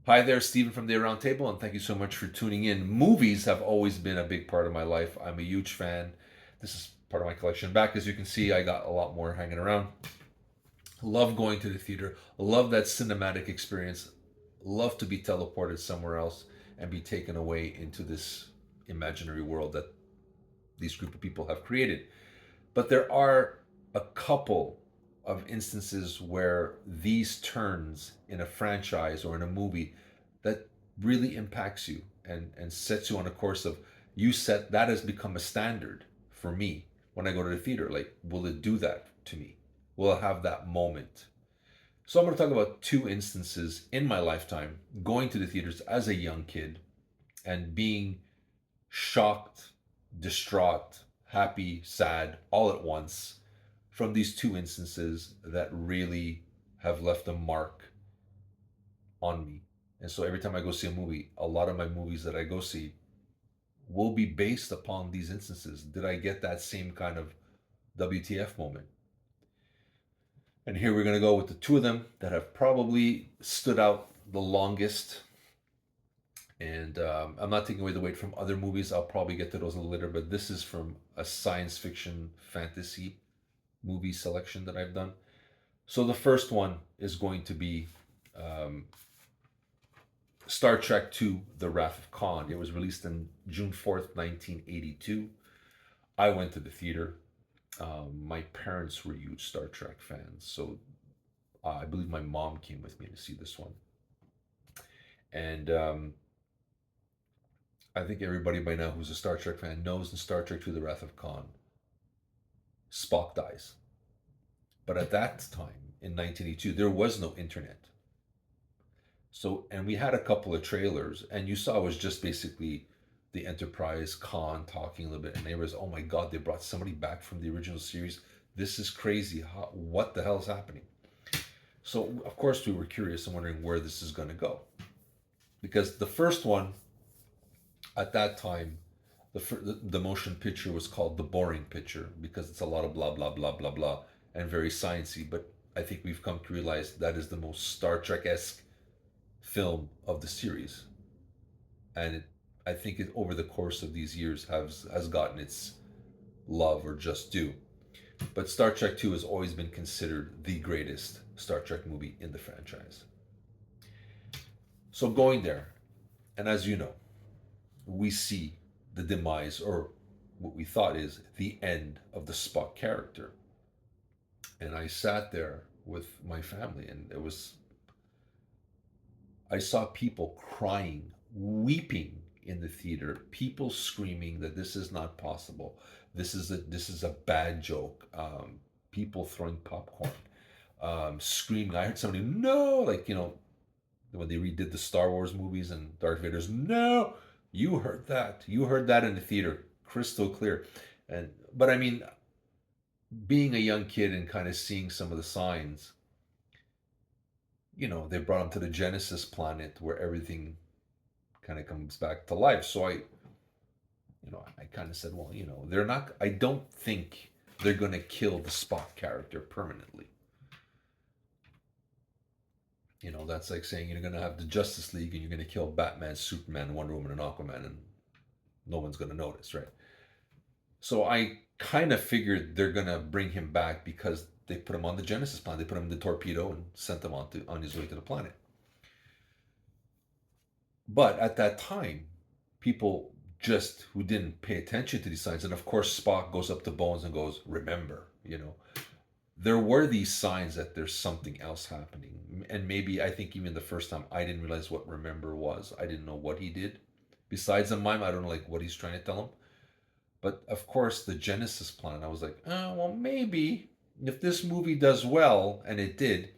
Hi there, Stephen from the Aroundtable, and thank you so much for tuning in. Movies have always been a big part of my life. I'm a huge fan. This is part of my collection. Back, as you can see, I got a lot more hanging around. Love going to the theater. Love that cinematic experience. Love to be teleported somewhere else and be taken away into this imaginary world that these group of people have created. But there are a couple of instances where these turns in a franchise or in a movie that really impacts you and sets you on a course of you set that has become a standard for me when I go to the theater. Like, will it do that to me? Will I have that moment? So I'm going to talk about two instances in my lifetime going to the theaters as a young kid and being shocked, distraught, happy, sad, all at once from these two instances that really have left a mark on me. And so every time I go see a movie, a lot of my movies that I go see will be based upon these instances. Did I get that same kind of WTF moment? And here we're going to go with the two of them that have probably stood out the longest. And I'm not taking away the weight from other movies. I'll probably get to those a little later, but this is from a science fiction fantasy movie selection that I've done. So the first one is going to be um, Star Trek II: The Wrath of Khan. It was released on June 4th, 1982. I went to the theater. My parents were huge Star Trek fans, so I believe my mom came with me to see this one. And I think everybody by now who's a Star Trek fan knows in Star Trek II: The Wrath of Khan, Spock dies. But at that time, in 1982, there was no internet. So, and we had a couple of trailers, and you saw it was just basically the Enterprise Khan talking a little bit, and they was, oh my God, they brought somebody back from the original series. This is crazy. What the hell is happening? So, of course, we were curious and wondering where this is going to go. Because the first one, at that time, the motion picture was called the boring picture because it's a lot of blah, blah, blah, blah, blah, and very sciencey. But I think we've come to realize that is the most Star Trek esque film of the series, and I think it over the course of these years has gotten its love or just due. But Star Trek Two has always been considered the greatest Star Trek movie in the franchise. So going there, and as you know, we see the demise or what we thought is the end of the Spock character. And I sat there with my family, and I saw people crying, weeping in the theater, people screaming that this is not possible. This is a bad joke. People throwing popcorn, screaming. I heard somebody no, like when they redid the Star Wars movies and Darth Vader's no. You heard that. You heard that in the theater, crystal clear. And but I mean, being a young kid and kind of seeing some of the signs, they brought him to the Genesis planet where everything kind of comes back to life. So I kind of said, well, they're not. I don't think they're going to kill the Spock character permanently. That's like saying you're going to have the Justice League and you're going to kill Batman, Superman, Wonder Woman, and Aquaman, and no one's going to notice, right? So I kind of figured they're going to bring him back because they put him on the Genesis planet. They put him in the torpedo and sent him on his way to the planet. But at that time, people just who didn't pay attention to these signs, and of course Spock goes up to Bones and goes, "Remember," there were these signs that there's something else happening. And maybe I think even the first time I didn't realize what remember was. I didn't know what he did. Besides the mime, I don't know like what he's trying to tell him. But of course, the Genesis planet, I was like, oh, well, maybe if this movie does well, and it did,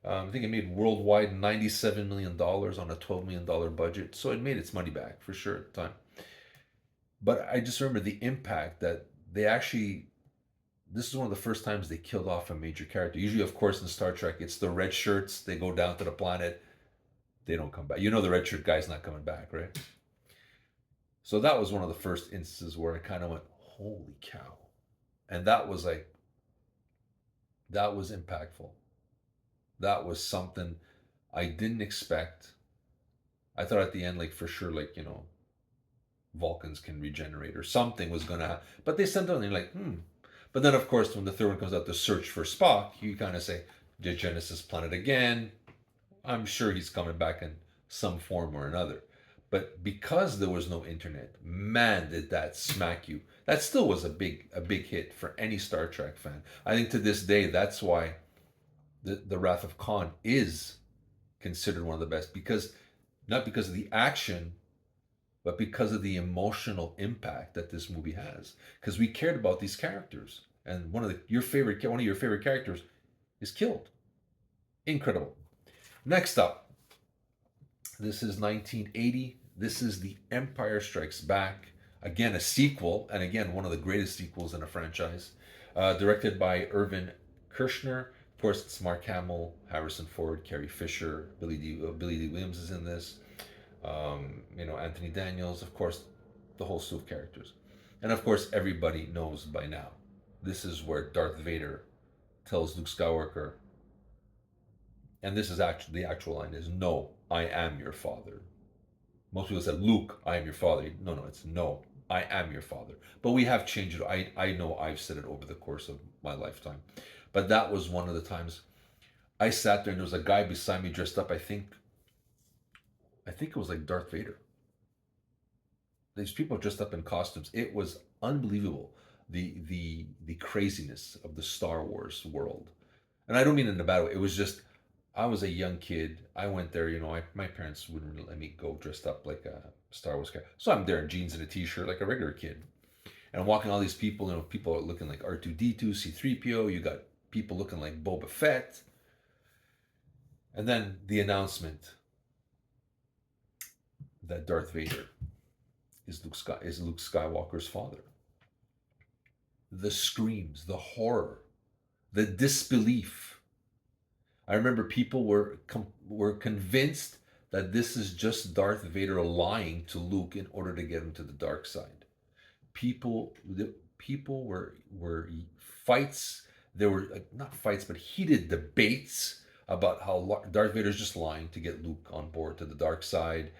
I think it made worldwide $97 million on a $12 million budget. So it made its money back for sure at the time. But I just remember the impact that they actually, this is one of the first times they killed off a major character. Usually, of course, in Star Trek, it's the red shirts. They go down to the planet. They don't come back. The red shirt guy's not coming back, right? So that was one of the first instances where I kind of went, holy cow. And that was impactful. That was something I didn't expect. I thought at the end, like for sure, like Vulcans can regenerate or something was gonna happen. But they sent out and you're like, hmm. But then of course when the third one comes out, the search for Spock, you kind of say, did Genesis planet again? I'm sure he's coming back in some form or another. But because there was no internet, man, did that smack you. That still was a big hit for any Star Trek fan. I think to this day, that's why the Wrath of Khan is considered one of the best, because not because of the action, but because of the emotional impact that this movie has. Because we cared about these characters, and one of your favorite characters is killed. Incredible. Next up, this is 1980. This is The Empire Strikes Back. Again, a sequel, and again, one of the greatest sequels in a franchise. Directed by Irvin Kershner. Of course, it's Mark Hamill, Harrison Ford, Carrie Fisher, Billy D. Williams is in this. Anthony Daniels, of course, the whole slew of characters. And of course, everybody knows by now. This is where Darth Vader tells Luke Skywalker, and this is actually the actual line is, "No, I am your father." Most people said, "Luke, I am your father." No, no, it's "No, I am your father." But we have changed it. I know I've said it over the course of my lifetime. But that was one of the times I sat there and there was a guy beside me dressed up. I think it was like Darth Vader. These people dressed up in costumes. It was unbelievable. The craziness of the Star Wars world. And I don't mean in a bad way. It was just I was a young kid. I went there, my parents wouldn't let me go dressed up like a Star Wars character. So I'm there in jeans and a t-shirt like a regular kid. And I'm walking all these people, people are looking like R2D2, C3PO, you got people looking like Boba Fett. And then the announcement that Darth Vader is Luke Skywalker's father. The screams, the horror, the disbelief. I remember people were convinced that this is just Darth Vader lying to Luke in order to get him to the dark side. People were fights. There were not fights, but heated debates about how Darth Vader's just lying to get Luke on board to the dark side.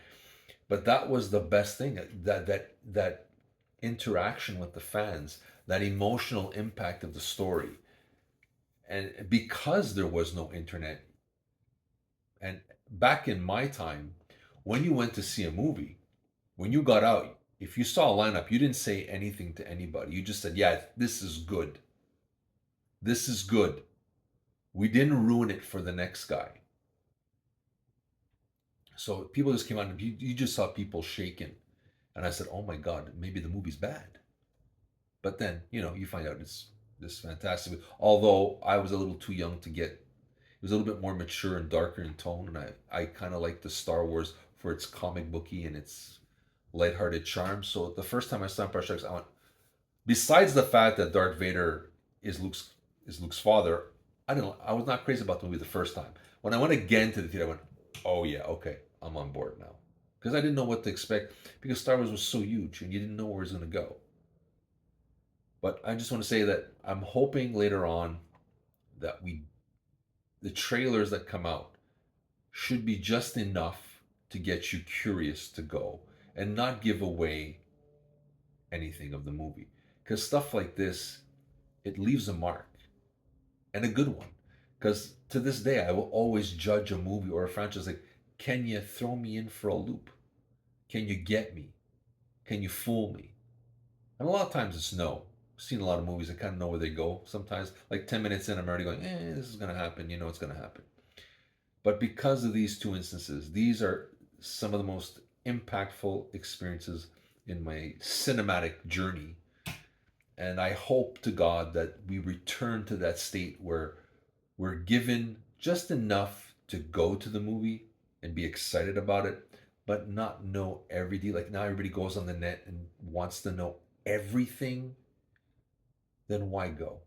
But that was the best thing, that interaction with the fans, that emotional impact of the story. And because there was no internet, and back in my time, when you went to see a movie, when you got out, if you saw a lineup, you didn't say anything to anybody. You just said, "Yeah, this is good. This is good." We didn't ruin it for the next guy. So people just came out and you just saw people shaking. And I said, "Oh my God, maybe the movie's bad." But then, you find out it's this fantastic. Although I was a little too young to get, it was a little bit more mature and darker in tone. And I kind of like the Star Wars for its comic booky and its lighthearted charm. So the first time I saw Empire Strikes, I went, besides the fact that Darth Vader is Luke's father, I was not crazy about the movie the first time. When I went again to the theater, I went, "Oh yeah, okay, I'm on board now," because I didn't know what to expect, because Star Wars was so huge and you didn't know where it was going to go. But I just want to say that I'm hoping later on that the trailers that come out should be just enough to get you curious to go and not give away anything of the movie. Because stuff like this, it leaves a mark, and a good one. Because to this day, I will always judge a movie or a franchise like, can you throw me in for a loop? Can you get me? Can you fool me? And a lot of times it's no. I've seen a lot of movies, I kind of know where they go. Sometimes, like 10 minutes in, I'm already going, this is going to happen. You know it's going to happen. But because of these two instances, these are some of the most impactful experiences in my cinematic journey. And I hope to God that we return to that state where we're given just enough to go to the movie and be excited about it, but not know every detail. Like now everybody goes on the net and wants to know everything. Then why go?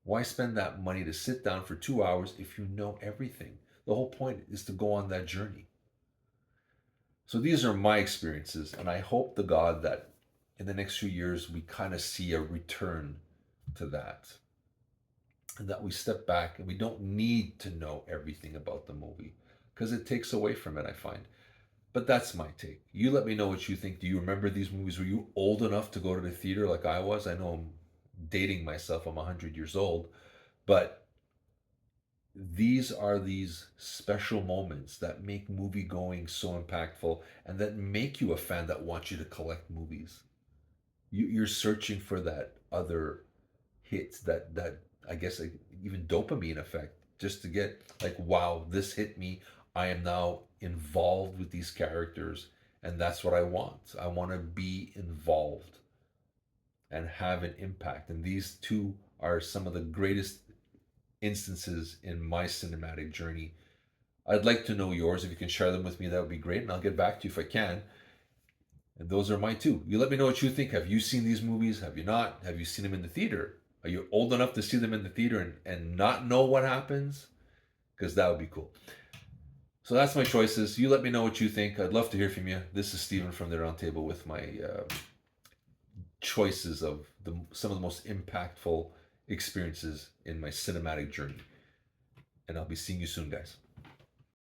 Why spend that money to sit down for 2 hours if you know everything? The whole point is to go on that journey. So these are my experiences, and I hope to God that in the next few years we kind of see a return to that. And that we step back and we don't need to know everything about the movie because it takes away from it, I find. But that's my take. You let me know what you think. Do you remember these movies? Were you old enough to go to the theater like I was? I know I'm dating myself. I'm 100 years old. But these are these special moments that make movie going so impactful and that make you a fan that wants you to collect movies. You're searching for that other hits, that I guess like, even dopamine effect, just to get like, wow, this hit me. I am now involved with these characters, and that's what I want. I want to be involved and have an impact. And these two are some of the greatest instances in my cinematic journey. I'd like to know yours. If you can share them with me, that would be great. And I'll get back to you if I can. And those are my two. You let me know what you think. Have you seen these movies? Have you not? Have you seen them in the theater? Are you old enough to see them in the theater and not know what happens? Because that would be cool. So that's my choices. You let me know what you think. I'd love to hear from you. This is Stephen from the Roundtable with my choices of some of the most impactful experiences in my cinematic journey. And I'll be seeing you soon, guys.